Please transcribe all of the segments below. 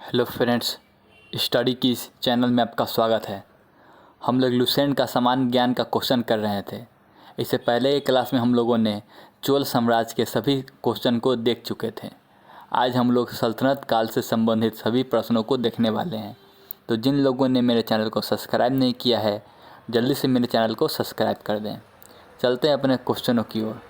Hello friends, study की इस channel में आपका स्वागत है। हम लोग लुसेंट का सामान्य ज्ञान का क्वेश्चन कर रहे थे। इससे पहले एक क्लास में हम लोगों ने चोल साम्राज्य के सभी क्वेश्चन को देख चुके थे। आज हम लोग सल्तनत काल से संबंधित सभी प्रश्नों को देखने वाले हैं। तो जिन लोगों ने मेरे चैनल को सब्सक्राइब नहीं किया है, जल्दी से मेरे चैनल को सब्सक्राइब कर दें। चलते हैं अपने क्वेश्चनों की ओर।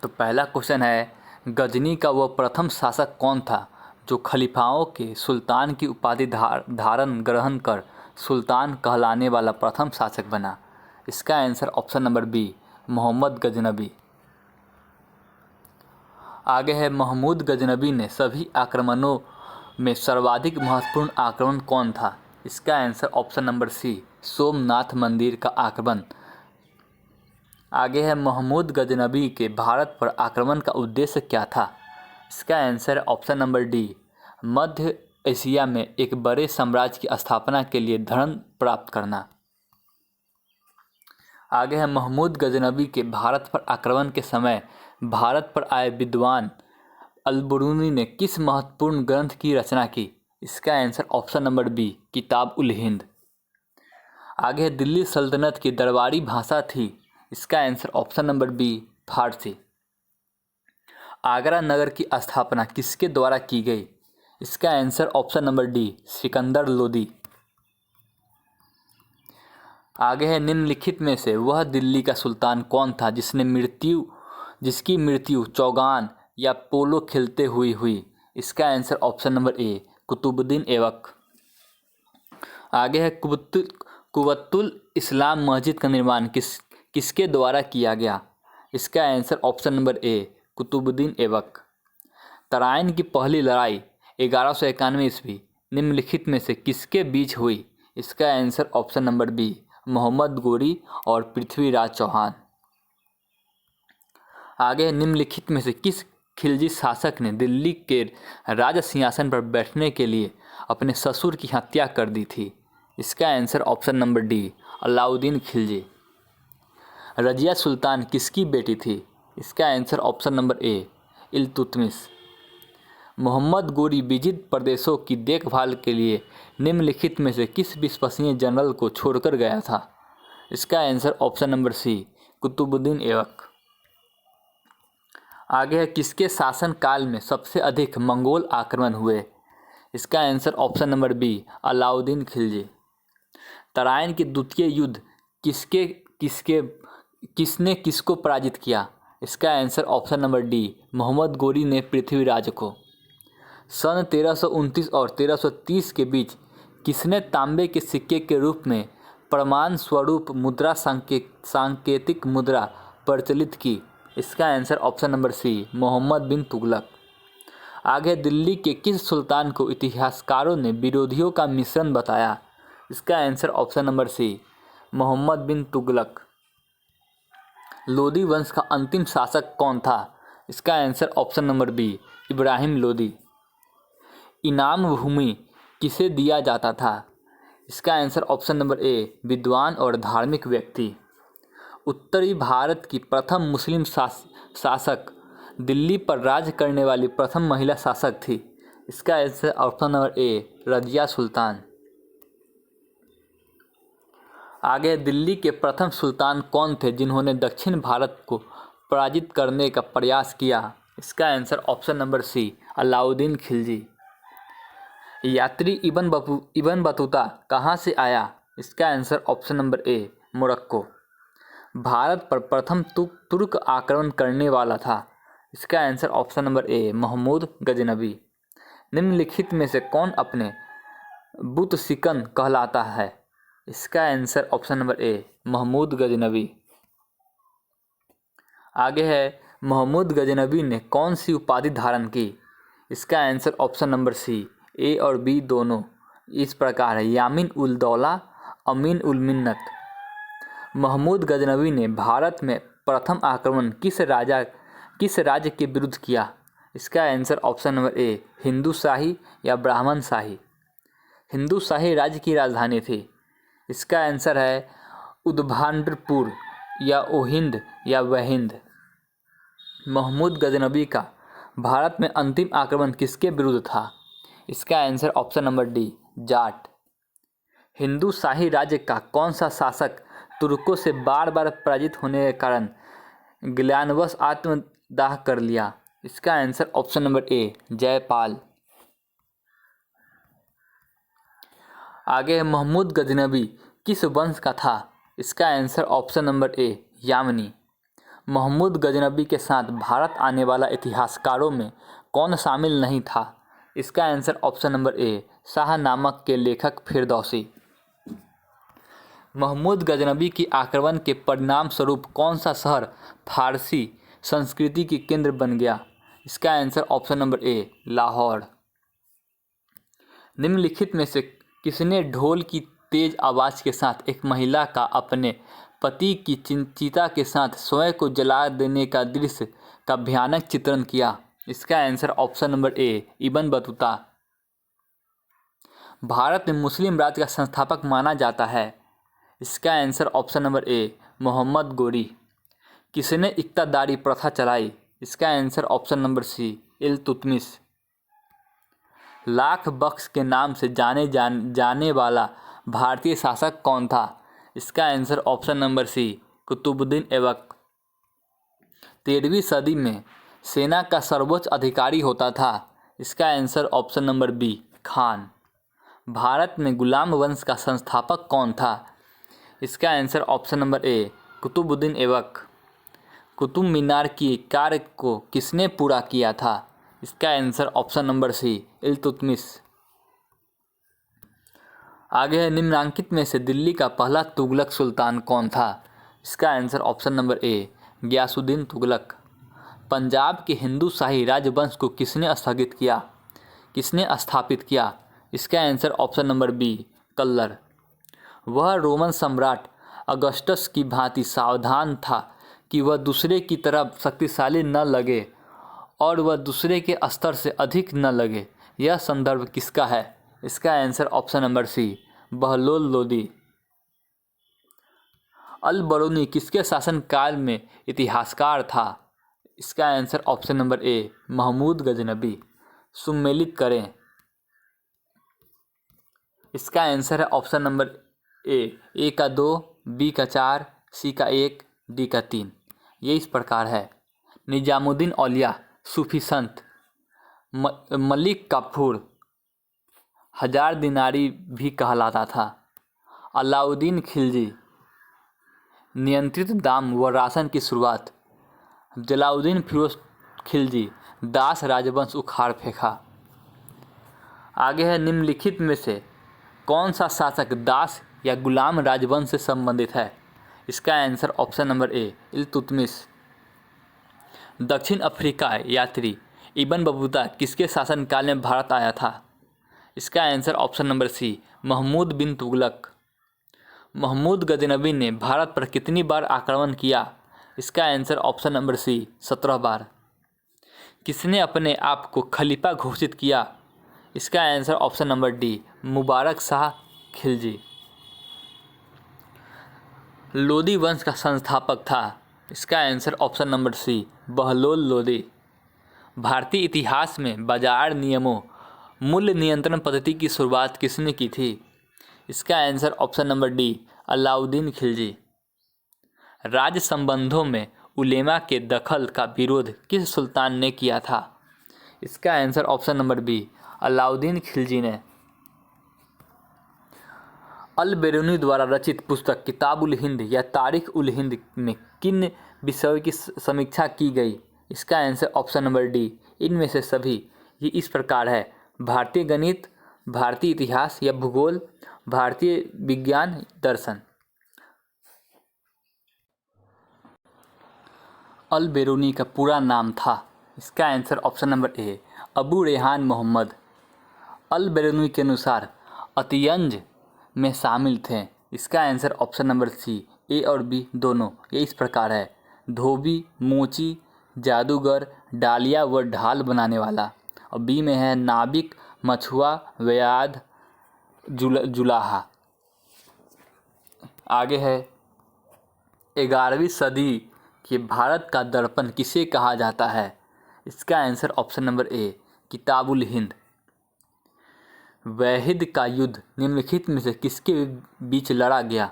तो पहला क्वेश्चन है, गजनी का वह प्रथम शासक कौन था जो खलीफाओं के सुल्तान की उपाधि धारण ग्रहण कर सुल्तान कहलाने वाला प्रथम शासक बना? इसका answer option number B, Mohammad Ghaznavi. आगे है, महमूद गजनबी ने सभी आक्रमणों में सर्वाधिक महत्वपूर्ण आक्रमण कौन था? इसका answer option number C, Somnath मंदिर का आक्रमण। आगे है, महमूद गजनबी के भारत पर आक्रमण का उद्देश्य क्या था? इसका आंसर ऑप्शन नंबर डी, मध्य एशिया में एक बड़े साम्राज्य की स्थापना के लिए धन प्राप्त करना। आगे है, महमूद गजनबी के भारत पर आक्रमण के समय भारत पर आए विद्वान अल-बिरूनी ने किस महत्वपूर्ण ग्रंथ की रचना की? इसका आंसर ऑप्शन नंबर बी, किताब उल हिंद। आगे है, दिल्ली सल्तनत की दरबारी भाषा थी? इसका आंसर ऑप्शन नंबर बी, फारसी। आगरा नगर की स्थापना किसके द्वारा की गई? इसका answer option number D, Sikandar Lodi. आगे है, निम्नलिखित में से वह दिल्ली का सुल्तान कौन था जिसकी मृत्यु चौगान या पोलो खेलते हुई? इसका answer option number A, Qutubuddin Aibak. आगे है, कुव्वतुल इस्लाम मस्जिद का निर्माण किसके द्वारा किया गया? इसका answer option number A, Qutubuddin Aibak. Tarain की पहली लड़ाई 1191 ईस्वी निम्नलिखित में से किसके बीच हुई? इसका answer option number B, Mohammad Ghori और पृथ्वीराज चौहान। आगे, निम्नलिखित में से किस खिलजी शासक ने दिल्ली के राज सिंहासन पर बैठने के लिए अपने ससुर की हत्या कर दी थी? इसका answer option number D, Alauddin Khilji. Razia Sultan किसकी बेटी थी? इसका answer option number A, Iltutmish. Mohammad Ghori विजित प्रदेशों की देखभाल के लिए निम्नलिखित में से किस विश्वसनीय जनरल को छोड़कर गया था? इसका answer option number C, Qutubuddin Aibak. आगे है, किसके शासन काल में सबसे अधिक मंगोल आक्रमण हुए? इसका answer option number B, Alauddin Khilji. Tarain के द्वितीय युद्ध किसने किसको पराजित किया? इसका answer option number D, Mohammad Ghori ने पृथ्वीराज को। सन 1329 और 1330 के बीच किसने तांबे के सिक्के के रूप में प्रमाण स्वरूप मुद्रा सांकेतिक मुद्रा प्रचलित की? इसका answer option number C, Mohammad bin Tughlaq. आगे, दिल्ली के किस सुल्तान को इतिहासकारों ने विरोधियों का मिश्रण बताया? इसका answer option number C, Mohammad bin Tughlaq. Lodi वंश का अंतिम शासक कौन था? इसका answer option number B, Ibrahim Lodi. इनाम भूमि किसे दिया जाता था? इसका आंसर ऑप्शन नंबर ए, विद्वान और धार्मिक व्यक्ति। उत्तरी भारत की प्रथम मुस्लिम शासक दिल्ली पर राज करने वाली प्रथम महिला शासक थी? इसका answer option number A, Razia Sultan. आगे, दिल्ली के प्रथम सुल्तान कौन थे जिन्होंने दक्षिण भारत को पराजित करने का प्रयास किया? इसका answer option number C, Alauddin Khilji. यात्री इब्न बतूता कहाँ से आया? इसका answer option number A, Morocco. Bharat पर प्रथम तुर्क आक्रमण करने वाला था? इसका answer option number A, Mahmud Ghaznavi. निम्नलिखित में से कौन अपने बुत सिकन कहलाता है? इसका answer option number A, Mahmud Ghaznavi. आगे है, महमूद गजनबी ने कौन सी उपाधि धारण की? इसका answer option number C, A और बी दोनों इस प्रकार है, यामीन उल दौला, अमीन उल मिन्नत। महमूद गजनबी ने भारत में प्रथम आक्रमण किस राज्य के विरुद्ध किया? इसका answer option number A, Hindu Shahi या ब्राह्मण शाही। हिंदू शाही राज्य की राजधानी थी? इसका आंसर है उद्भांडपुर या ओहिंद या वहिंद। महमूद गजनबी का भारत में अंतिम आक्रमण किसके विरुद्ध था? इसका answer option number D, Jat. Hindu Shahi राज्य का कौन सा शासक तुर्कों से बार बार पराजित होने के कारण ग्लानवश आत्मदाह कर लिया? इसका answer option number A, Jaipal. आगे है, महमूद गजनबी किस वंश का था? इसका answer option number A, Yamini. Mahmud Ghaznavi के साथ भारत आने वाला इतिहासकारों में कौन शामिल नहीं था? इसका आंसर ऑप्शन नंबर ए, शाहनामक के लेखक फिरदौसी। महमूद गजनबी की आक्रमण के परिणाम स्वरूप कौन सा शहर फारसी संस्कृति के केंद्र बन गया? इसका answer option number A, Lahore. निम्नलिखित में से किसने ढोल की तेज आवाज़ के साथ एक महिला का अपने पति की चिता के साथ स्वयं को जला देने का दृश्य का भयानक चित्रण किया? इसका answer option number A, Ibn Batuta. Bharat में मुस्लिम राज्य का संस्थापक माना जाता है? इसका answer option number A, Mohammad Ghori. किसने इक्तादारी प्रथा चलाई? इसका answer option number C, Iltutmish. Lakh Bakhsh के नाम से जाने वाला भारतीय शासक कौन था? इसका answer option number C, Qutubuddin Aibak. 13वीं सदी में सेना का सर्वोच्च अधिकारी होता था? इसका answer option number B, Khan. Bharat में गुलाम वंश का संस्थापक कौन था? इसका answer option number A, Qutubuddin Aibak. Qutub Minar की कार्य को किसने पूरा किया था? इसका answer option number C, Iltutmish. आगे है, निम्नलिखित में से दिल्ली का पहला तुगलक सुल्तान कौन था? इसका answer option number A, Ghiyasuddin Tughlaq. Punjab के हिंदू शाही राजवंश को किसने स्थगित किया? किसने स्थापित किया? इसका आंसर ऑप्शन नंबर बी, कल्लर। वह रोमन सम्राट अगस्टस की भांति सावधान था कि वह दूसरे की तरफ शक्तिशाली न लगे और वह दूसरे के स्तर से अधिक न लगे। यह संदर्भ किसका है? इसका answer option number C, Bahlol Lodi. Al Biruni किसके शासनकाल में इतिहासकार था? इसका answer option number A, Mahmud Ghaznavi. सुमेलित करें। इसका आंसर है ऑप्शन नंबर ए का 2, बी का 4, सी का 1, डी का 3। ये इस प्रकार है। निजामुद्दीन औलिया सूफी संत, मलिक काफूर हजार दिनारी भी कहलाता था। अलाउद्दीन खिलजी, नियंत्रित दाम व राशन की शुरुआत। जलाउद्दीन फिरोज खिलजी, दास राजवंश उखाड़ फेंका। आगे है, निम्नलिखित में से कौन सा शासक दास या गुलाम राजवंश से संबंधित है? इसका answer option number A, Iltutmish. दक्षिण अफ्रीका यात्री इब्न बतूता किसके शासनकाल में भारत आया था? इसका answer option number C, Mahmud bin Tughlaq. Mahmud Ghaznavi ने भारत पर कितनी बार आक्रमण किया? इसका आंसर ऑप्शन नंबर सी, 17 बार। किसने अपने आप को खलीफा घोषित किया? इसका answer option number D, Mubarak Shah Khilji. Lodi वंश का संस्थापक था? इसका answer option number C, Bahlol Lodi. भारतीय इतिहास में बाजार नियमों मूल्य नियंत्रण पद्धति की शुरुआत किसने की थी? इसका answer option number D, Alauddin Khilji. राज्य संबंधों में उलेमा के दखल का विरोध किस सुल्तान ने किया था? इसका answer option number B, Alauddin Khilji ने। अल बेरूनी द्वारा रचित पुस्तक किताब उल हिंद या तारीख उल हिंद में किन विषयों की समीक्षा की गई? इसका आंसर ऑप्शन नंबर डी, इनमें से सभी। ये इस प्रकार है: भारतीय गणित, भारतीय इतिहास या भूगोल, भारतीय विज्ञान, दर्शन। अल बेरूनी का पूरा नाम था? इसका answer option number A, Abu Rehan Mohammad. Al Beruni के अनुसार अतियंज में शामिल थे। इसका answer option number C, A और बी दोनों। ये इस प्रकार है: धोबी, मोची, जादूगर, डालिया व ढाल बनाने वाला। और बी में है नाविक, मछुआ, व्याध, जुलाहा। आगे है, 11वीं सदी के भारत का दर्पण किसे कहा जाता है? इसका answer option number A Kitabul Hind. वहद का युद्ध निम्नलिखित में से किसके बीच लड़ा गया?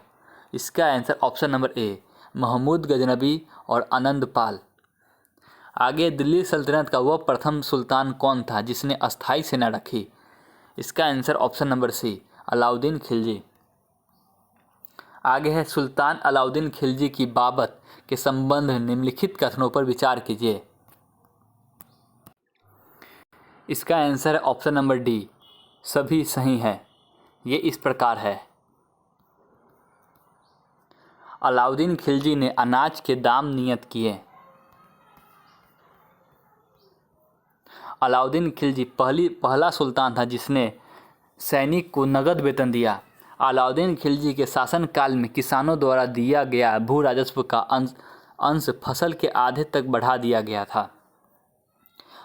इसका answer option number A Mahmud Ghaznavi और आनंद पाल। आगे दिल्ली सल्तनत का वह प्रथम सुल्तान कौन था जिसने अस्थायी सेना रखी? इसका answer option number C Alauddin Khilji. आगे है सुल्तान अलाउद्दीन खिलजी की बाबत के संबंध में निम्नलिखित कथनों पर विचार कीजिए। इसका आंसर है ऑप्शन नंबर डी सभी सही है। ये इस प्रकार है। अलाउद्दीन खिलजी ने अनाज के दाम नियत किए। अलाउद्दीन खिलजी पहला सुल्तान था जिसने सैनिक को नगद वेतन दिया। अलाउद्दीन खिलजी के शासनकाल में किसानों द्वारा दिया गया भू राजस्व का अंश फसल के आधे तक बढ़ा दिया गया था।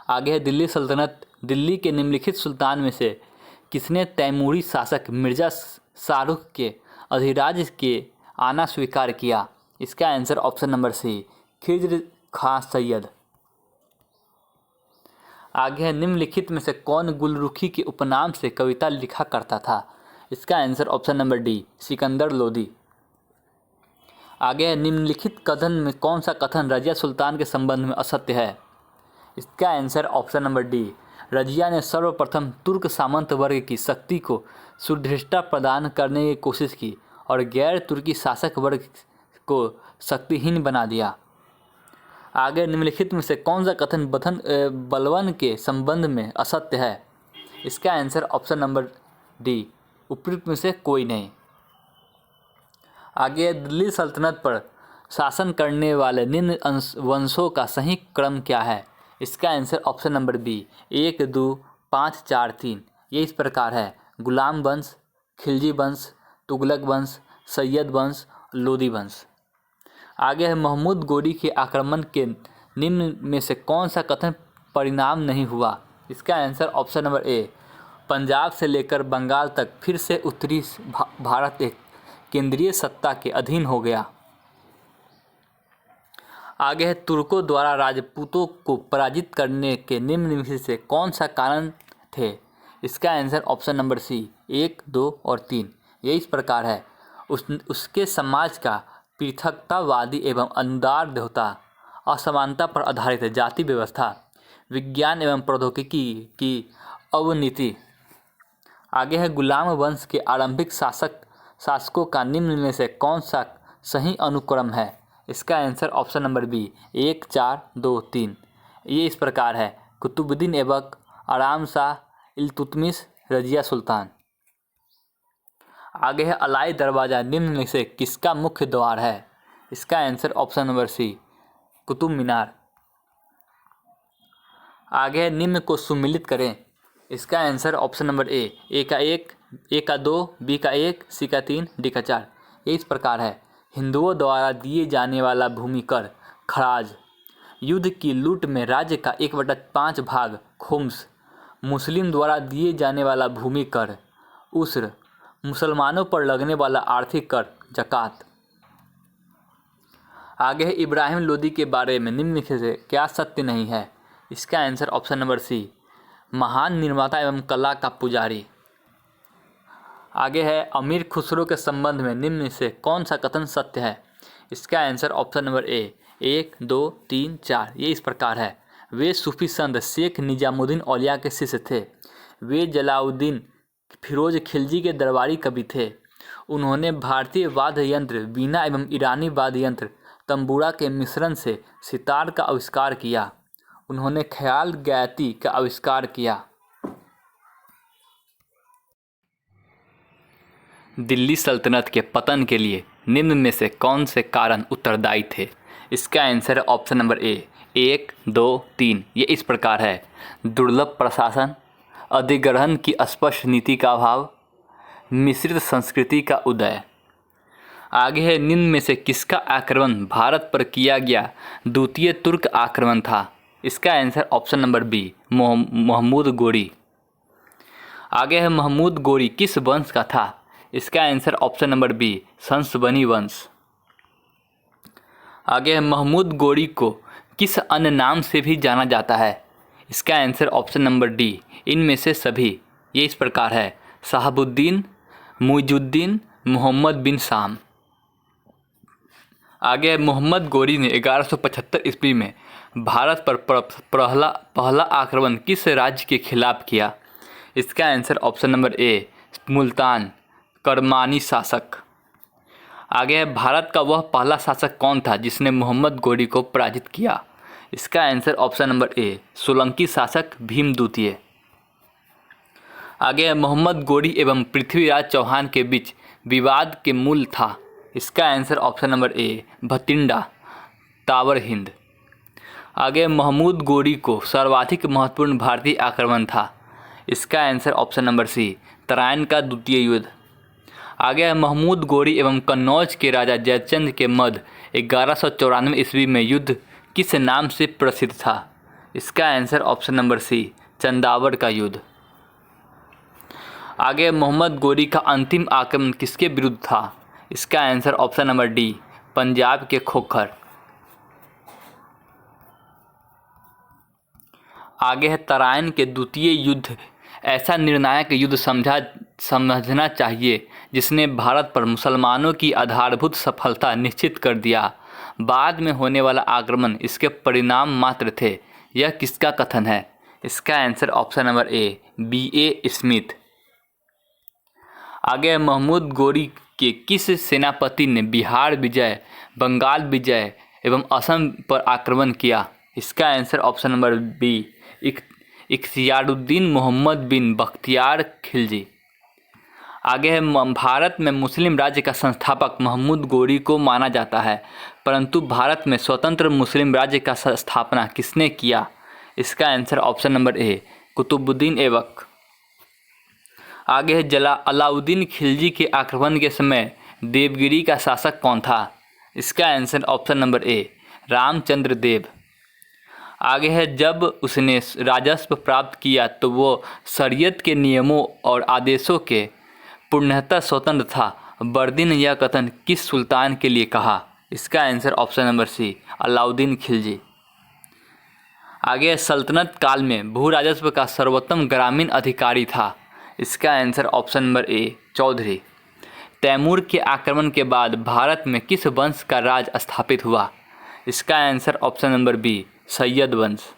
आगे है दिल्ली सल्तनत। दिल्ली के निम्नलिखित सुल्तान में से किसने तैमूरी शासक मिर्जा शाहरुख के अधिराज्य के आना स्वीकार किया? इसका answer option number C Khizr Khan Sayyid. आगे है निम्नलिखित में से कौन गुलरुखी के उपनाम से कविता लिखा करता था? इसका answer option number D Sikandar Lodi. आगे है निम्नलिखित कथन में कौन सा कथन रजिया सुल्तान के संबंध में असत्य है? इसका answer option number D Razia ने सर्वप्रथम तुर्क सामंत वर्ग की शक्ति को सुदृढ़ता प्रदान करने की कोशिश की और गैर तुर्की शासक वर्ग को शक्तिहीन बना दिया। आगे निम्नलिखित में से कौन सा कथन बलवन के संबंध में असत्य है? इसका आंसर ऑप्शन नंबर डी उपयुक्त में से कोई नहीं। आगे दिल्ली सल्तनत पर शासन करने वाले निम्न वंशों का सही क्रम क्या है? इसका आंसर ऑप्शन नंबर बी 1 2 5 4 3। ये इस प्रकार है गुलाम वंश, खिलजी वंश, तुगलक वंश, सैयद वंश, लोदी वंश। आगे है महमूद गोरी के आक्रमण के निम्न में से कौन सा कथन परिणाम नहीं हुआ? इसका आंसर ऑप्शन नंबर ए पंजाब से लेकर बंगाल तक फिर से उत्तरी भारत एक केंद्रीय सत्ता के अधीन हो गया। आगे है तुर्कों द्वारा राजपूतों को पराजित करने के निम्न में से कौन सा कारण थे? इसका आंसर ऑप्शन नंबर सी 1 2 और 3। ये इस प्रकार है उसके समाज का पृथकतावादी एवं अनुदारता, असमानता पर आधारित जाति व्यवस्था, विज्ञान एवं प्रौद्योगिकी की अवनति। आगे है गुलाम वंश के आरंभिक शासकों का निम्न में से कौन सा सही अनुक्रम है? इसका आंसर ऑप्शन नंबर बी 1 4 2 3। ये इस प्रकार है कुतुबुद्दीन ऐबक, आराम शाह, इल्तुतमिश, रजिया सुल्तान। आगे है अलाई दरवाज़ा निम्न में से किसका मुख्य द्वार है? इसका answer option number C Qutub Minar. आगे है निम्न को सुमिलित करें। इसका आंसर ऑप्शन नंबर ए का 1, ए का 2, बी का 1, सी का 3, डी का 4। ये इस प्रकार है हिंदुओं द्वारा दिए जाने वाला भूमि कर, खराज, युद्ध की लूट में राज्य का 1/5 भाग खुम्स, मुस्लिम द्वारा दिए जाने वाला भूमि कर, उस्र, मुसलमानों पर लगने वाला आर्थिक कर, ज़कात। आगे है इब्राहिम लोदी के बारे में निम्नलिखित से क्या सत्य नहीं है? इसका आंसर ऑप्शन नंबर सी महान निर्माता एवं कला का पुजारी। आगे है अमीर खुसरो के संबंध में निम्न से कौन सा कथन सत्य है? इसका आंसर ऑप्शन नंबर ए 1 2 3 4। ये इस प्रकार है वे सूफी संत शेख निजामुद्दीन औलिया के शिष्य थे। वे जलाउद्दीन फिरोज खिलजी के दरबारी कवि थे। उन्होंने भारतीय वाद्य यंत्र वीणा एवं ईरानी वाद्य यंत्र तंबूरा के मिश्रण से सितार का आविष्कार किया। उन्होंने ख्याल गायती का आविष्कार किया। दिल्ली सल्तनत के पतन के लिए निम्न में से कौन से कारण उत्तरदायी थे? इसका आंसर है ऑप्शन नंबर ए 1 2 3। ये इस प्रकार है दुर्लभ प्रशासन, अधिग्रहण की स्पष्ट नीति का अभाव, मिश्रित संस्कृति का उदय। आगे है निम्न में से किसका आक्रमण भारत पर किया गया द्वितीय तुर्क आक्रमण था? इसका answer option number B Mahmud Ghori. आगे है महमूद गोरी किस वंश का था? इसका आंसर ऑप्शन नंबर बी संसबनी वंश। आगे है महमूद गोरी को किस अन्य नाम से भी जाना जाता है? इसका आंसर ऑप्शन नंबर डी, इनमें से सभी। ये इस प्रकार है: शहाबुद्दीन, मुइजुद्दीन, मोहम्मद बिन शाम। आगे, मोहम्मद गोरी ने 1175 ईस्वी में भारत पर पहला आक्रमण किस राज्य के खिलाफ किया? इसका answer option number A, Multan, Karmani शासक। आगे है, भारत का वह पहला शासक कौन था जिसने मोहम्मद गोरी को पराजित किया? इसका आंसर ऑप्शन नंबर ए, सोलंकी शासक भीम द्वितीय। आगे है, मोहम्मद गोरी एवं पृथ्वीराज चौहान के बीच विवाद के मूल था? इसका answer option number A, Bathinda, Tabarhind. आगे, महमूद गोरी को सर्वाधिक महत्वपूर्ण भारतीय आक्रमण था? इसका answer option number C, Tarain का द्वितीय युद्ध। आगे है, महमूद गोरी एवं कन्नौज के राजा जयचंद के मध्य 1194 ईस्वी में युद्ध किस नाम से प्रसिद्ध था? इसका answer option number C, Chandawar का युद्ध। आगे, मोहम्मद गोरी का अंतिम आक्रमण किसके विरुद्ध था? इसका answer option number D, Punjab के खोखर। आगे है, तराइन के द्वितीय युद्ध ऐसा निर्णायक युद्ध समझना चाहिए जिसने भारत पर मुसलमानों की आधारभूत सफलता निश्चित कर दिया। बाद में होने वाला आक्रमण इसके परिणाम मात्र थे। यह किसका कथन है? इसका आंसर ऑप्शन नंबर ए, B.A. स्मिथ। आगे, महमूद गोरी के किस सेनापति ने बिहार विजय, बंगाल विजय एवं असम पर आक्रमण किया? इसका answer option number B, Ikhtiyaruddin Mohammad bin Bakhtiyar Khilji. आगे है, भारत में मुस्लिम राज्य का संस्थापक महमूद गोरी को माना जाता है, परंतु भारत में स्वतंत्र मुस्लिम राज्य का स्थापना किसने किया? इसका answer option number A, Qutubuddin Aibak. आगे है, अलाउद्दीन खिलजी के आक्रमण के समय देवगिरी का शासक कौन था? इसका answer option number A, Ramachandra Dev. आगे है, जब उसने राजस्व प्राप्त किया तो वो शरीयत के नियमों और आदेशों के पूर्णतः स्वतंत्र था। बर्दी ने यह कथन किस सुल्तान के लिए कहा? इसका answer option number C, Alauddin Khilji. आगे, सल्तनत काल में भू राजस्व का सर्वोत्तम ग्रामीण अधिकारी था? इसका answer option number A, Chaudhari. Timur के आक्रमण के बाद भारत में किस वंश का राज स्थापित हुआ? इसका answer option number B, Sayyid वंश।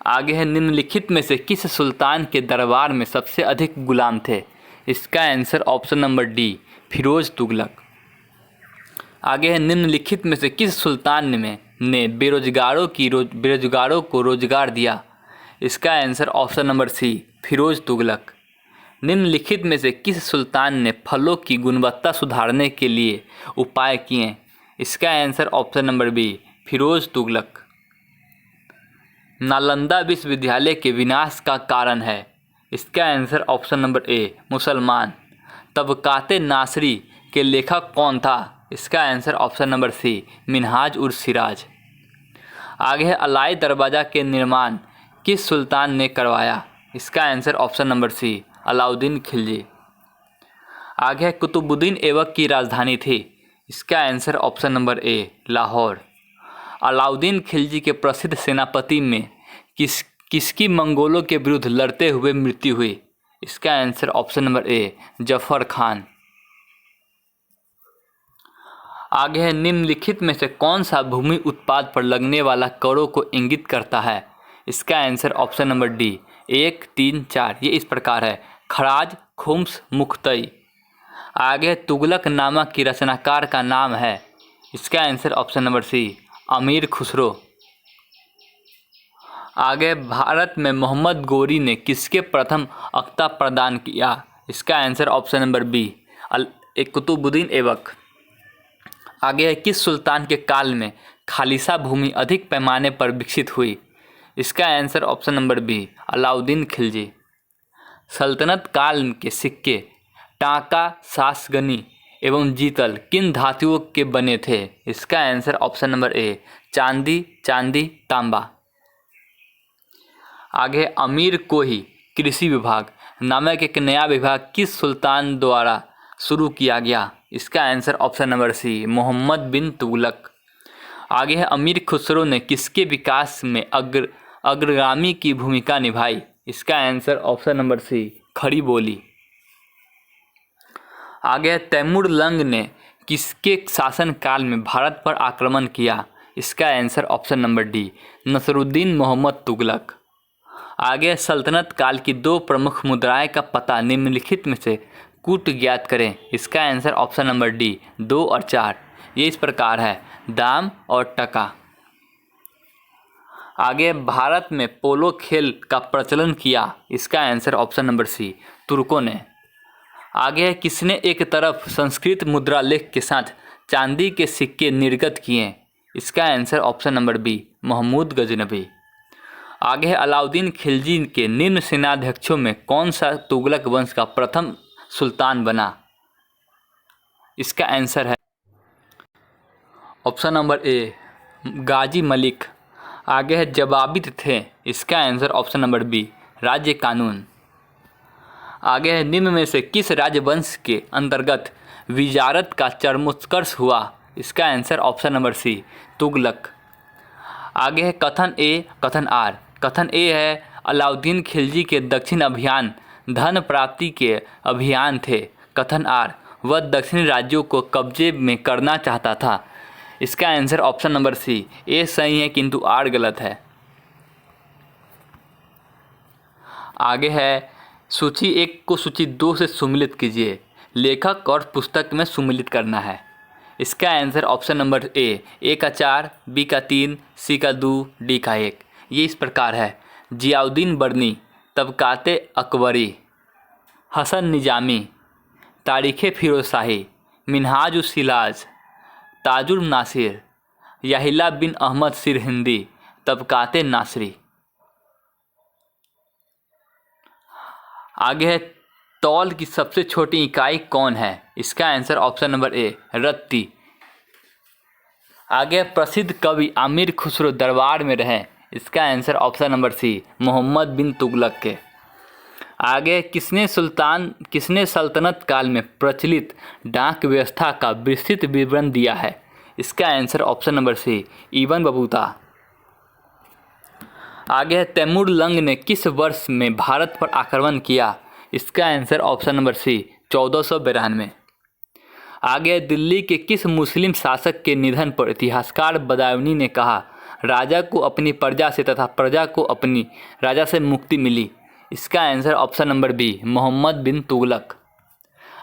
आगे है, निम्नलिखित में से किस सुल्तान के दरबार में सबसे अधिक गुलाम थे? इसका answer option number D, Firoz Tughlaq. आगे है, निम्नलिखित में से किस सुल्तान ने बेरोजगारों को रोजगार दिया? इसका answer option number C, Firoz Tughlaq. निम्नलिखित में से किस सुल्तान ने फलों की गुणवत्ता सुधारने के लिए उपाय किए? इसका answer option number B, Firoz Tughlaq. Nalanda विश्वविद्यालय के विनाश का कारण है? इसका आंसर ऑप्शन नंबर ए, मुसलमान। तबकाते नासरी के लेखक कौन था? इसका answer option number C, Minhaj ur Siraj. आगे है, अलाई दरवाज़ा के निर्माण किस सुल्तान ने करवाया? इसका answer option number C, Alauddin Khilji. आगे है, कुतुबुद्दीन ऐबक की राजधानी थी? इसका answer option number A, Lahore. Alauddin Khilji के प्रसिद्ध सेनापति में किसकी मंगोलों के विरुद्ध लड़ते हुए मृत्यु हुई? इसका आंसर ऑप्शन नंबर ए, जफर खान। आगे है, निम्नलिखित में से कौन सा भूमि उत्पाद पर लगने वाला करों को इंगित करता है? इसका आंसर ऑप्शन नंबर डी, 1, 3, 4। ये इस प्रकार है, खराज, खुम्स, मुख्तई। आगे, तुगलक नामा की रचनाकार का नाम है? इसका आंसर ऑप्शन नंबर सी, अमीर खुसरो। आगे, भारत में मोहम्मद गोरी ने किसके प्रथम अख्ता प्रदान किया? इसका answer option number B, Qutubuddin Aibak. आगे, किस सुल्तान के काल में खालिसा भूमि अधिक पैमाने पर विकसित हुई? इसका answer option number B, Alauddin Khilji. सल्तनत काल के सिक्के टाका, सासगनी एवं जीतल किन धातुओं के बने थे? इसका आंसर ऑप्शन नंबर ए, चांदी, तांबा। आगे, अमीर कोही कृषि विभाग नामक एक नया विभाग किस सुल्तान द्वारा शुरू किया गया? इसका answer option number C, Mohammad bin Tughlaq. आगे है अमीर खुसरो ने किसके विकास में अग्रगामी की भूमिका निभाई? इसका आंसर ऑप्शन नंबर सी, खड़ी बोली। आगे है तैमूर लंग ने किसके शासनकाल में भारत पर आक्रमण किया? इसका answer option number D, Nasiruddin Mohammad Tughlaq. आगे सल्तनत काल की दो प्रमुख मुद्राएं का पता निम्नलिखित में से कूट ज्ञात करें। इसका आंसर ऑप्शन नंबर डी, 2 और 4। ये इस प्रकार है, दाम और टका। आगे भारत में पोलो खेल का प्रचलन किया? इसका आंसर ऑप्शन नंबर सी, तुर्कों ने। आगे है किसने एक तरफ संस्कृत मुद्रा लेख के साथ चांदी के सिक्के निर्गत किए? इसका answer option number B, Mahmud Ghaznavi. आगे है अलाउद्दीन खिलजी के निम्न सेनाध्यक्षों में कौन सा तुगलक वंश का प्रथम सुल्तान बना? इसका आंसर है ऑप्शन नंबर ए, गाजी मलिक। आगे है जवाबित थे? इसका आंसर ऑप्शन नंबर बी, राज्य कानून। आगे है निम्न में से किस राजवंश के अंतर्गत विजारत का चरमोत्कर्ष हुआ? इसका answer option number C, Tughlaq. आगे है कथन ए, कथन आर। कथन ए है अलाउद्दीन खिलजी के दक्षिण अभियान धन प्राप्ति के अभियान थे। कथन आर, वह दक्षिणी राज्यों को कब्जे में करना चाहता था। इसका आंसर ऑप्शन नंबर सी, ए सही है किंतु आर गलत है। आगे है सूची 1 को सूची 2 से सुमिलित कीजिए। लेखक और पुस्तक में सुमिलित करना है। इसका आंसर ऑप्शन नंबर ए का 4, बी का 3, सी का 2, डी का 1। ये इस प्रकार है, जियाउद्दीन बर्नी, तबकाते अकबरी, हसन निजामी, तारीख़े फिरोज़शाही, मिनहाजुस सिराज, ताजुल नासिर, याहिला बिन अहमद सिरहिंदी, तबकाते नासरी। आगे है तौल की सबसे छोटी इकाई कौन है? इसका आंसर ऑप्शन नंबर ए, रत्ती। आगे प्रसिद्ध कवि अमीर खुसरो दरबार में रहे। इसका answer option number C, Mohammad bin Tughlaq के। आगे किसने सल्तनत काल में प्रचलित डाक व्यवस्था का विस्तृत विवरण दिया है? इसका answer option number C, Ibn Battuta. आगे है तैमूर लंग ने किस वर्ष में भारत पर आक्रमण किया? इसका आंसर ऑप्शन नंबर सी, 1492। आगे दिल्ली के किस मुस्लिम शासक के निधन पर इतिहासकार बदायूनी ने कहा, राजा को अपनी प्रजा से तथा प्रजा को अपनी राजा से मुक्ति मिली? इसका answer option number B, Mohammad bin Tughlaq.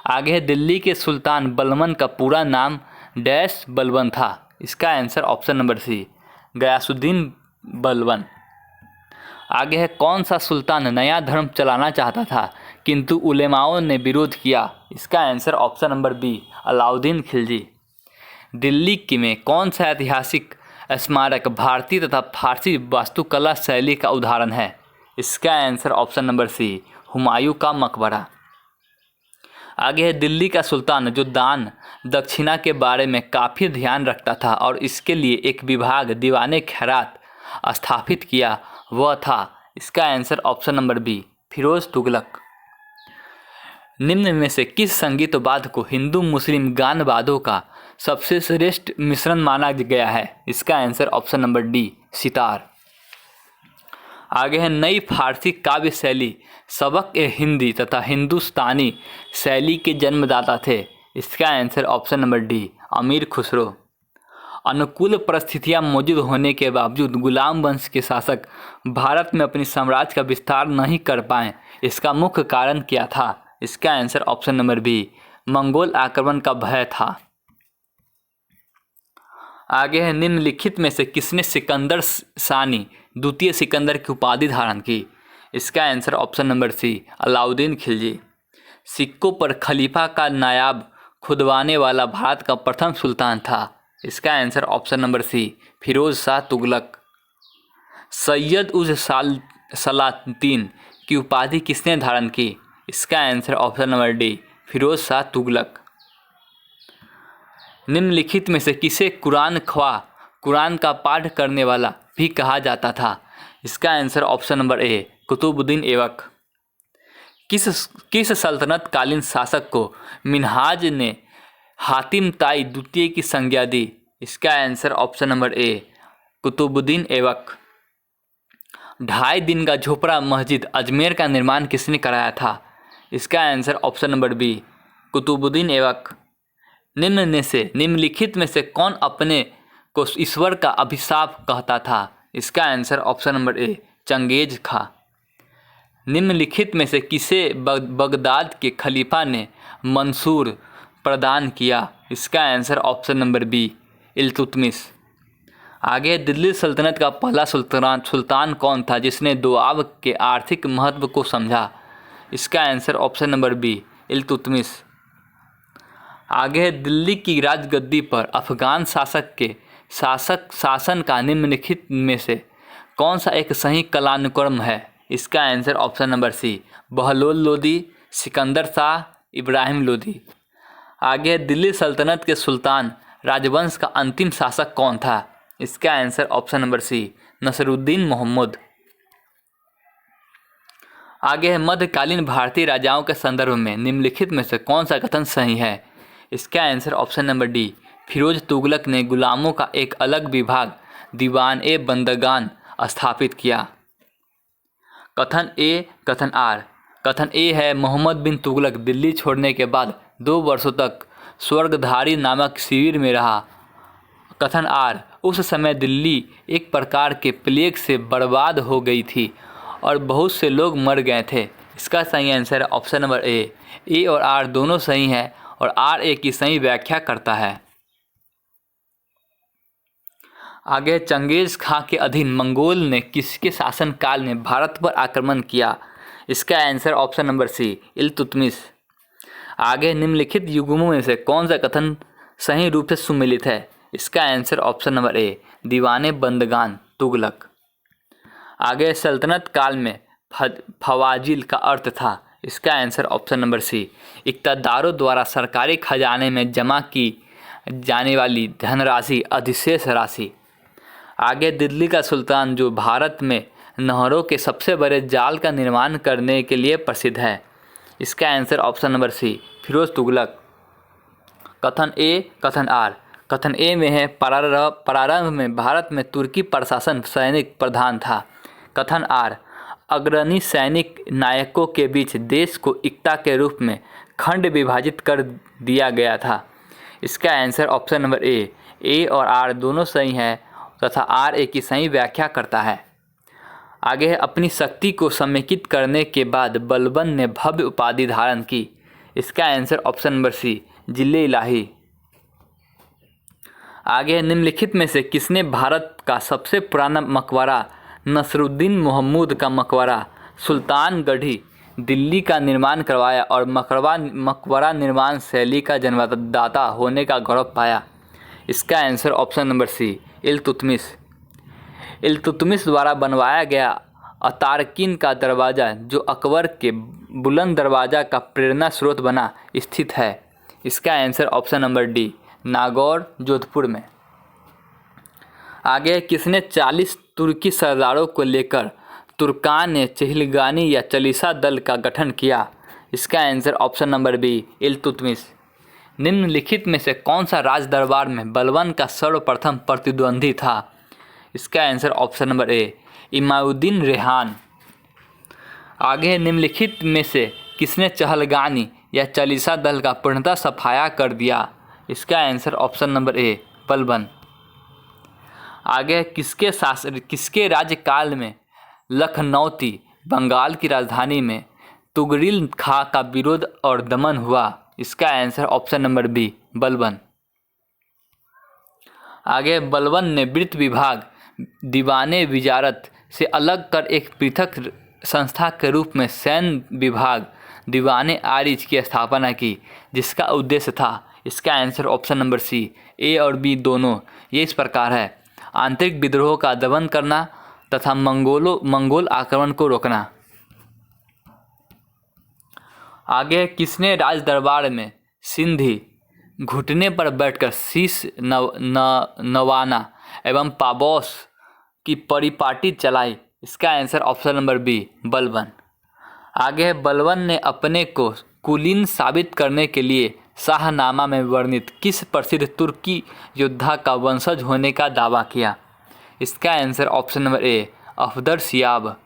आगे है दिल्ली के सुल्तान बलबन का पूरा नाम डैश बलबन था? इसका answer option number C, Ghiyasuddin Balban. आगे है कौन सा सुल्तान नया धर्म चलाना चाहता था किंतु उलेमाओं ने विरोध किया? इसका answer option number B, Alauddin Khilji. Delhi में कौन सा ऐतिहासिक स्मारक भारतीय तथा फारसी वास्तुकला शैली का उदाहरण है? इसका answer option number C, Humayun का मकबरा। आगे है दिल्ली का सुल्तान जो दान दक्षिणा के बारे में काफ़ी ध्यान रखता था और इसके लिए एक विभाग दीवाने खैरात स्थापित किया, वह था? इसका answer option number B, Firoz Tughlaq. निम्न में से किस संगीत वाद्य को हिंदू मुस्लिम गान वाद्यों का सबसे श्रेष्ठ मिश्रण माना गया है? इसका answer option number D, sitar. आगे है नई फारसी काव्य शैली सबक हिंदी तथा हिंदुस्तानी शैली के जन्मदाता थे? इसका आंसर ऑप्शन नंबर डी, अमीर खुसरो। अनुकूल परिस्थितियां मौजूद होने के बावजूद गुलाम वंश के शासक भारत में अपनी साम्राज्य का विस्तार नहीं कर पाए, इसका मुख्य कारण क्या था? इसका answer option number B, Mongol आक्रमण का भय था। आगे है निम्नलिखित में से किसने सिकंदर सानी द्वितीय सिकंदर की उपाधि धारण की? इसका answer option number C, Alauddin Khilji. सिक्कों पर खलीफा का नायाब खुदवाने वाला भारत का प्रथम सुल्तान था? इसका answer option number C, Firoz Shah Tughlaq. सैयद उज सलातीन की उपाधि किसने धारण की? इसका answer option number D, Firoz Shah Tughlaq. निम्नलिखित में से किसे कुरान का पाठ करने वाला भी कहा जाता था? इसका answer option number A, Qutubuddin Aibak. किस सल्तनत कालीन शासक को मिन्हाज ने हातिम ताई द्वितीय की संज्ञा दी? इसका answer option number A Qutubuddin Aibak. 2.5 दिन का झोपड़ा मस्जिद अजमेर का निर्माण किसने कराया था? इसका answer option number B Qutubuddin Aibak. निम्नलिखित में से कौन अपने को ईश्वर का अभिशाप कहता था? इसका answer option number A Changez Khan. निम्नलिखित में से किसे बगदाद के खलीफा ने मंसूर प्रदान किया? इसका answer option number B Iltutmish. आगे दिल्ली सल्तनत का पहला सुल्तान कौन था जिसने दोआब के आर्थिक महत्व को समझा? इसका answer option number B Iltutmish. आगे दिल्ली की राजगद्दी पर अफगान शासक के शासन का निम्नलिखित में से कौन सा एक सही कालानुक्रम है? इसका answer option number C Bahlol Lodi, Sikandar Shah, Ibrahim Lodi. आगे दिल्ली सल्तनत के सुल्तान राजवंश का अंतिम शासक कौन था? इसका answer option number C Nasiruddin Mohammad. आगे है मध्यकालीन भारतीय राजाओं के संदर्भ में निम्नलिखित में से कौन सा कथन सही है? इसका answer option number D Firoz Tughlaq ने गुलामों का एक अलग विभाग दीवान ए बंदगान स्थापित किया। कथन ए, कथन आर। कथन ए है मोहम्मद बिन तुगलक दिल्ली छोड़ने के बाद 2 वर्षों तक स्वर्गधारी नामक शिविर में रहा। कथन आर, उस समय दिल्ली एक प्रकार के प्लेग से बर्बाद हो गई थी और बहुत से लोग मर गए थे। इसका सही आंसर है ऑप्शन नंबर ए और आर दोनों सही हैं और आर ए की सही व्याख्या करता है। आगे चंगेज खां के अधीन मंगोल ने किसके शासनकाल में भारत पर आक्रमण किया? इसका answer option number C Iltutmish. आगे निम्नलिखित युग्मों में से कौन सा कथन सही रूप से सुमेलित है? इसका आंसर ऑप्शन नंबर ए दीवाने बंदगान तुगलक। आगे सल्तनत काल में फवाजिल का अर्थ था। इसका आंसर ऑप्शन नंबर सी इक़्तिदारों द्वारा सरकारी खजाने में जमा की जाने वाली धनराशि अधिशेष राशि। आगे दिल्ली का सुल्तान जो भारत में नहरों के सबसे बड़े जाल का निर्माण करने के लिए प्रसिद्ध है। इसका answer option number C Firoz Tughlaq. कथन ए, कथन आर। कथन ए में है प्रारंभ में भारत में तुर्की प्रशासन सैनिक प्रधान था। कथन आर, अग्रणी सैनिक नायकों के बीच देश को एकता के रूप में खंड विभाजित कर दिया गया था। इसका आंसर ऑप्शन नंबर ए और आर दोनों सही है तथा आर ए की सही व्याख्या करता है। आगे है अपनी शक्ति को समेकित करने के बाद बलबन ने भव्य उपाधि धारण की। इसका आंसर ऑप्शन नंबर सी जिले इलाही। आगे निम्नलिखित में से किसने भारत का सबसे पुराना मकबरा नसरुद्दीन मोहम्मद का मकबरा सुल्तानगढ़ी दिल्ली का निर्माण करवाया और मकबरा निर्माण शैली का जन्मदाता होने का गौरव पाया? इसका answer option number C Iltutmish. Iltutmish द्वारा बनवाया गया अतारकिन का दरवाज़ा जो अकबर के बुलंद दरवाज़ा का प्रेरणा स्रोत बना स्थित है। इसका answer option number D Nagaur Jodhpur में। आगे किसने 40 तुर्की सरदारों को लेकर तुर्कान चहलगानी या चालीसा दल का गठन किया? इसका answer option number B Iltutmish. निम्नलिखित में से कौन सा राज दरबार में बलबन का सर्वप्रथम प्रतिद्वंदी था? इसका answer option number A Imaduddin Rehan. आगे निम्नलिखित में से किसने चहलगानी या चालीसा दल का पूर्णतः सफाया कर दिया? इसका आंसर ऑप्शन नंबर ए बलबन। आगे किसके राज्यकाल में लखनौती बंगाल की राजधानी में तुगरिल खां का विरोध और दमन हुआ? इसका answer option number B Balban. आगे बलबन ने वृत्त विभाग दीवाने विजारत से अलग कर एक पृथक संस्था के रूप में सैन्य विभाग दीवाने आरिज की स्थापना की जिसका उद्देश्य था। इसका answer option number C A और बी दोनों ये इस प्रकार है: आंतरिक विद्रोह का दमन करना तथा मंगोल आक्रमण को रोकना। आगे किसने राज दरबार में सिंधी घुटने पर बैठकर शीश नवाना एवं पाबोस की परिपाटी चलाई? इसका answer option number B Balban. आगे बलबन ने अपने को कुलीन साबित करने के लिए शाहनामा में वर्णित किस प्रसिद्ध तुर्की योद्धा का वंशज होने का दावा किया? इसका आंसर ऑप्शन नंबर ए, अफदर सियाब।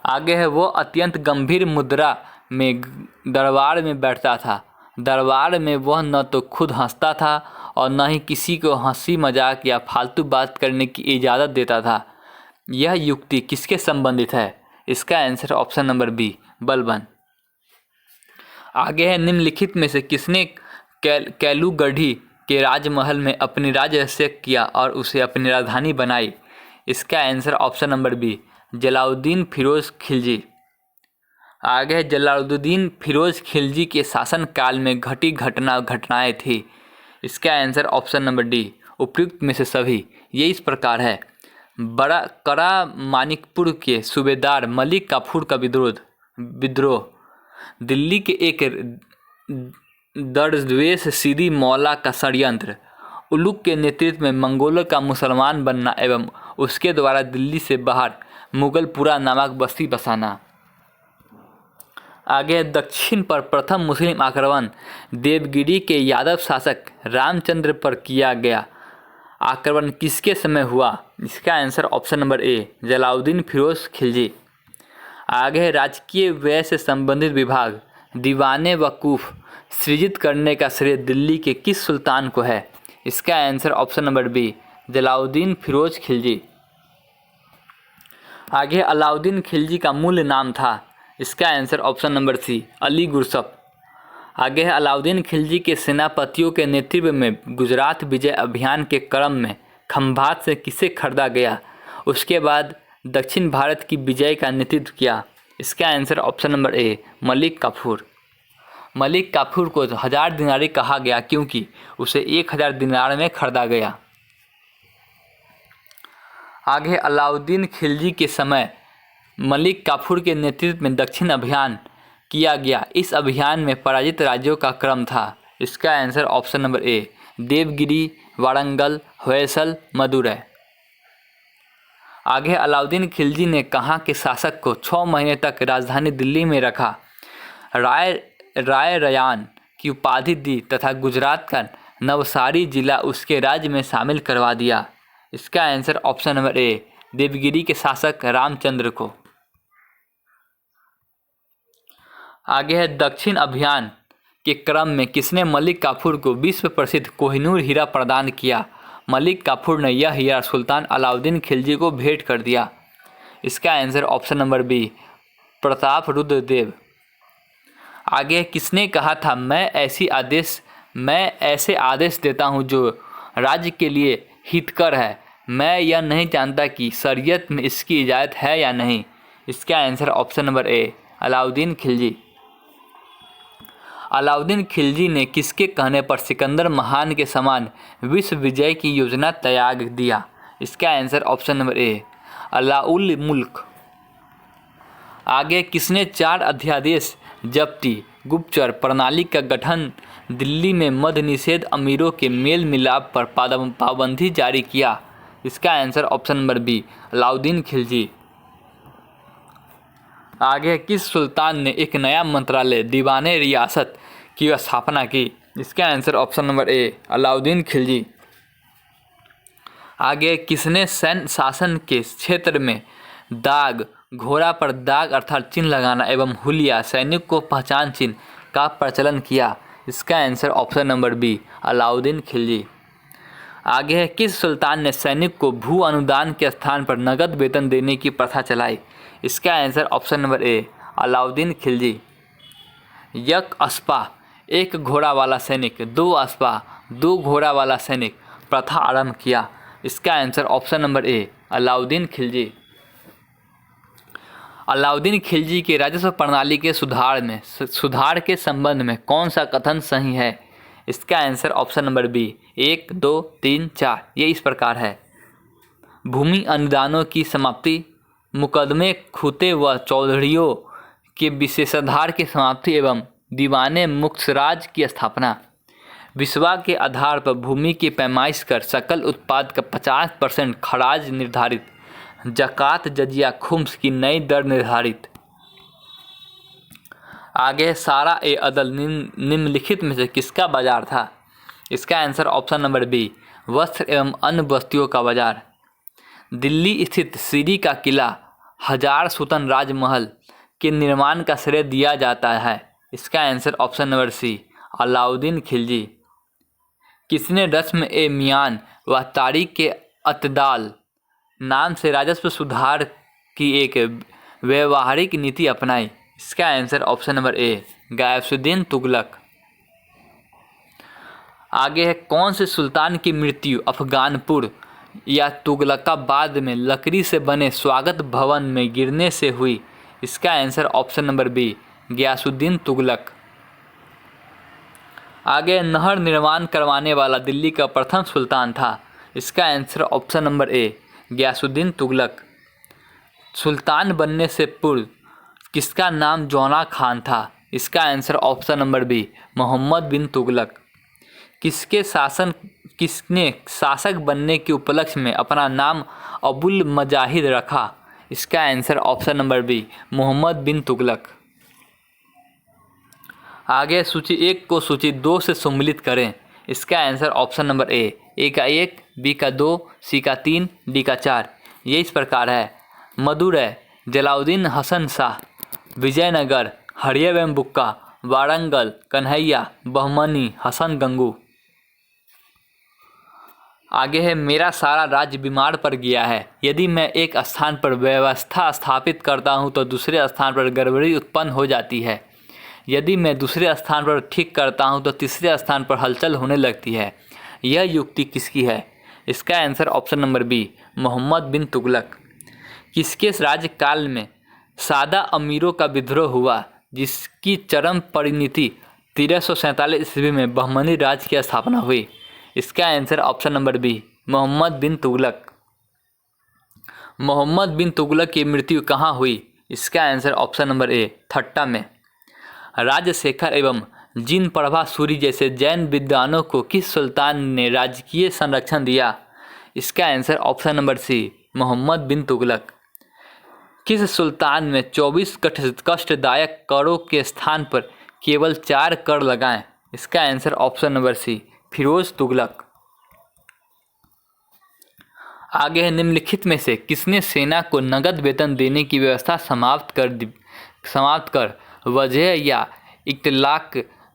आगे है, वो अत्यंत गंभीर मुद्रा में दरबार में बैठता था। दरबार में वह न तो खुद हंसता था और न ही किसी को हंसी मजाक या फालतू बात करने की इजाज़त देता था। यह युक्ति किसके संबंधित है? इसका answer option number B, Balban. आगे है, निम्नलिखित में से किसने कैलूगढ़ी के राजमहल में अपनी राज्याभिषेक किया और उसे अपनी राजधानी बनाई? इसका answer option number B, Jalaluddin Firoz Khilji. आगे है, जलालुद्दीन फिरोज खिलजी के शासनकाल में घटी घटनाएं थी। इसका आंसर ऑप्शन नंबर डी, उपयुक्त में से सभी। ये इस प्रकार है। बड़ा करा मानिकपुर के सूबेदार मलिक काफूर का विद्रोह, दिल्ली के एक दरवेश सीरी मौला का षड्यंत्र, उलुग के नेतृत्व में मंगोलों का मुसलमान बनना एवं उसके द्वारा दिल्ली से बाहर मुगलपुरा नामक बस्ती बसाना। आगे दक्षिण पर प्रथम मुस्लिम आक्रमण देवगिरी के यादव शासक रामचंद्र पर किया गया। आक्रमण किसके समय हुआ? इसका answer option number A, Jalaluddin Firoz Khilji. आगे है, राजकीय व्यय से संबंधित विभाग दीवाने वकूफ़ सृजित करने का श्रेय दिल्ली के किस सुल्तान को है? इसका answer option number B, Jalaluddin Firoz Khilji. आगे अलाउद्दीन खिलजी का मूल नाम था। इसका answer option number C, Ali Gurshasp. आगे है, अलाउद्दीन खिलजी के सेनापतियों के नेतृत्व में गुजरात विजय अभियान के क्रम में खंभात से किसे खरीदा गया? उसके बाद दक्षिण भारत की विजय का नेतृत्व किया। इसका answer option number A, Malik Kafur. Malik Kafur को 1000 दिनारी कहा गया क्योंकि उसे 1000 दिनार में खरीदा गया। आगे अलाउद्दीन खिलजी के समय मलिक काफूर के नेतृत्व में दक्षिण अभियान किया गया। इस अभियान में पराजित राज्यों का क्रम था। इसका answer option number A, Devagiri, Warangal, Hoysala, Madurai. आगे अलाउद्दीन खिलजी ने कहाँ के शासक को 6 महीने तक राजधानी दिल्ली में रखा, राय रयान की उपाधि दी तथा गुजरात का नवसारी जिला उसके राज्य में शामिल करवा दिया? इसका answer option number A, Devagiri के शासक रामचंद्र को। आगे है, दक्षिण अभियान के क्रम में किसने मलिक काफूर को विश्व प्रसिद्ध कोहिनूर हीरा प्रदान किया? मलिक काफूर ने यह हीरा सुल्तान अलाउद्दीन खिलजी को भेंट कर दिया। इसका answer option number B, Pratap Rudra Dev. आगे किसने कहा था, मैं ऐसे आदेश देता हूं जो राज्य के लिए हितकर है, मैं यह नहीं जानता कि शरीयत में इसकी इजाज़त है या नहीं? इसका आंसर ऑप्शन नंबर ए, अलाउद्दीन खिलजी। अलाउद्दीन खिलजी ने किसके कहने पर सिकंदर महान के समान विश्व विजय की योजना त्याग दिया? इसका आंसर ऑप्शन नंबर ए, अलाउल मुल्क। आगे किसने 4 अध्यादेश जब्ती गुप्तचर प्रणाली का गठन, दिल्ली में मद्य निषेध, अमीरों के मेल मिलाप पर पाबंदी जारी किया? इसका answer option number B, Alauddin Khilji. आगे किस सुल्तान ने एक नया मंत्रालय दीवाने रियासत की स्थापना की? इसका आंसर ऑप्शन नंबर ए, अलाउद्दीन खिलजी। आगे किसने सैन्य शासन के क्षेत्र में दाग, घोड़ा पर दाग अर्थात चिन्ह लगाना एवं हुलिया सैनिक को पहचान चिन्ह का प्रचलन किया? इसका answer option number B, Alauddin Khilji. आगे है, किस सुल्तान ने सैनिक को भू अनुदान के स्थान पर नगद वेतन देने की प्रथा चलाई? इसका आंसर ऑप्शन नंबर ए, अलाउद्दीन खिलजी। यक अस्पा, 1 घोड़ा वाला सैनिक, 2 अस्पा, 2 घोड़ा वाला सैनिक प्रथा आरंभ किया? इसका आंसर ऑप्शन नंबर ए, अलाउद्दीन खिलजी। अलाउद्दीन खिलजी के राजस्व प्रणाली के सुधार के संबंध में कौन सा कथन सही है? इसका आंसर ऑप्शन नंबर बी, 1, 2, 3, 4। ये इस प्रकार है। भूमि अनुदानों की समाप्ति, मुकदमे खूते व चौधरियों के विशेषाधिकार की समाप्ति एवं दीवाने मुक्तराज की स्थापना। विश्वा के आधार पर भूमि की पैमाइश कर सकल उत्पाद का 50% खराज निर्धारित। ज़कात, जजिया, खुम्स की नई दर निर्धारित। आगे सारा ए अदल निम्नलिखित में से किसका बाजार था? इसका आंसर ऑप्शन नंबर बी, वस्त्र एवं अन्य वस्तुओं का बाजार। दिल्ली स्थित सीरी का किला हजार सुतन राजमहल के निर्माण का श्रेय दिया जाता है। इसका answer option number C, Alauddin Khilji. किसने रस्म ए मियान व तारीख के अतदाल नाम से राजस्व सुधार की एक व्यवहारिक नीति अपनाई? इसका answer option number A, Ghiyasuddin Tughlaq. आगे है, कौन से सुल्तान की मृत्यु अफगानपुर या तुगलकाबाद में लकड़ी से बने स्वागत भवन में गिरने से हुई? इसका answer option number B, Ghiyasuddin Tughlaq. आगे, नहर निर्माण करवाने वाला दिल्ली का प्रथम सुल्तान था? इसका answer option number A, Ghiyasuddin Tughlaq. सुल्तान बनने से पूर्व किसका नाम जौना खान था? इसका answer option number B, Mohammad bin Tughlaq. किसने शासक बनने के उपलक्ष्य में अपना नाम अबुल मजाहिद रखा? इसका answer option number B, Mohammad bin Tughlaq. आगे सूची 1 को सूची 2 से सम्मिलित करें। इसका आंसर ऑप्शन नंबर ए का 1, बी का 2, सी का 3, डी का 4। ये इस प्रकार है: मदुरै, जलाउद्दीन हसन शाह, विजयनगर, हरियर बुक्का, वारंगल, कन्हैया, बहमनी, हसन गंगू। आगे है, मेरा सारा राज्य बीमार पड़ गया है। यदि मैं एक स्थान पर व्यवस्था स्थापित करता हूं तो दूसरे स्थान पर गड़बड़ी उत्पन्न हो जाती है। यदि मैं दूसरे स्थान पर ठीक करता हूं तो तीसरे स्थान पर हलचल होने लगती है। यह युक्ति किसकी है? इसका answer option number B, Mohammad bin Tughlaq. किसके राज्यकाल में सादा अमीरों का विद्रोह हुआ जिसकी चरम परिणति 1347 ईस्वी में बहमनी राज्य की स्थापना हुई? इसका answer option number B, Mohammad bin Tughlaq. Mohammad bin Tughlaq की मृत्यु कहाँ हुई? इसका answer option number A, Thatta में। राजशेखर एवं जिन प्रभा सूरी जैसे जैन विद्वानों को किस सुल्तान ने राजकीय संरक्षण दिया? इसका answer option number C, Mohammad bin Tughlaq. किस सुल्तान ने 24 कष्टदायक करों के स्थान पर केवल 4 कर लगाए? इसका answer option number C, Firoz Tughlaq. आगे है, निम्नलिखित में से किसने सेना को नगद वेतन देने की व्यवस्था समाप्त कर वजह या इख्तिलाक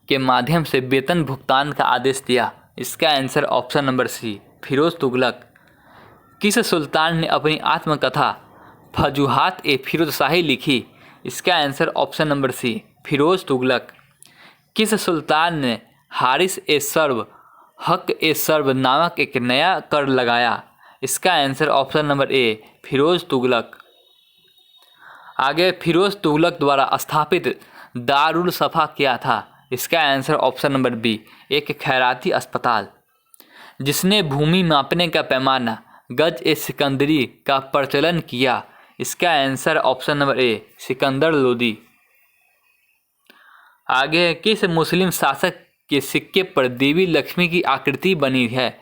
के माध्यम से वेतन भुगतान का आदेश दिया? इसका answer option number C, Firoz Tughlaq. किस सुल्तान ने अपनी आत्मकथा फजूहात ए फिरोजशाही लिखी? इसका answer option number C, Firoz Tughlaq. किस सुल्तान ने हारिस ए सर्व हक ए सर्व नामक एक नया कर लगाया? इसका answer option number A, Firoz Tughlaq. आगे, फिरोज तुगलक द्वारा स्थापित दारुल सफा क्या था? इसका आंसर ऑप्शन नंबर बी, एक खैराती अस्पताल। जिसने भूमि मापने का पैमाना गज ए सिकंदरी का प्रचलन किया? इसका आंसर ऑप्शन नंबर ए, सिकंदर लोदी। आगे, किस मुस्लिम शासक के सिक्के पर देवी लक्ष्मी की आकृति बनी है?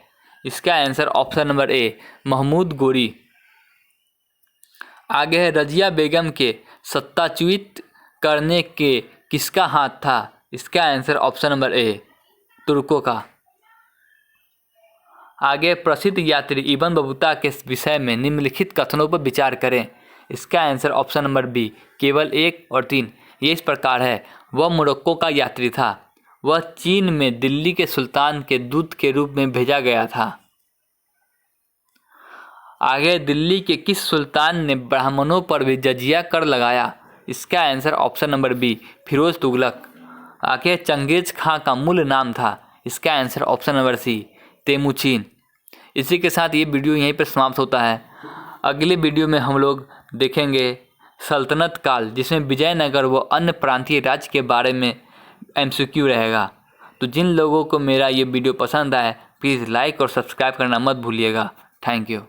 इसका answer option number A, Mahmud Ghori. आगे है, रजिया बेगम के सत्ताच्युत करने के किसका हाथ था? इसका आंसर ऑप्शन नंबर ए, तुर्कों का। आगे, प्रसिद्ध यात्री इब्न बतूता के विषय में निम्नलिखित कथनों पर विचार करें। इसका आंसर ऑप्शन नंबर बी, केवल 1 और 3। ये इस प्रकार है: वह मोरक्को का यात्री था। वह चीन में दिल्ली के सुल्तान के दूत के रूप में भेजा गया था। आगे, दिल्ली के किस सुल्तान ने ब्राह्मणों पर भी जजिया कर लगाया? इसका answer option number B, Firoz Tughlaq. आगे, चंगेज खां का मूल नाम था? इसका answer option number C, Temujin. इसी के साथ ये वीडियो यहीं पर समाप्त होता है। अगले वीडियो में हम लोग देखेंगे सल्तनत काल, जिसमें विजयनगर व अन्य प्रांतीय राज्य के बारे में MCQ रहेगा। तो जिन लोगों को मेरा ये वीडियो पसंद आए प्लीज़ लाइक और सब्सक्राइब करना मत भूलिएगा। Thank you.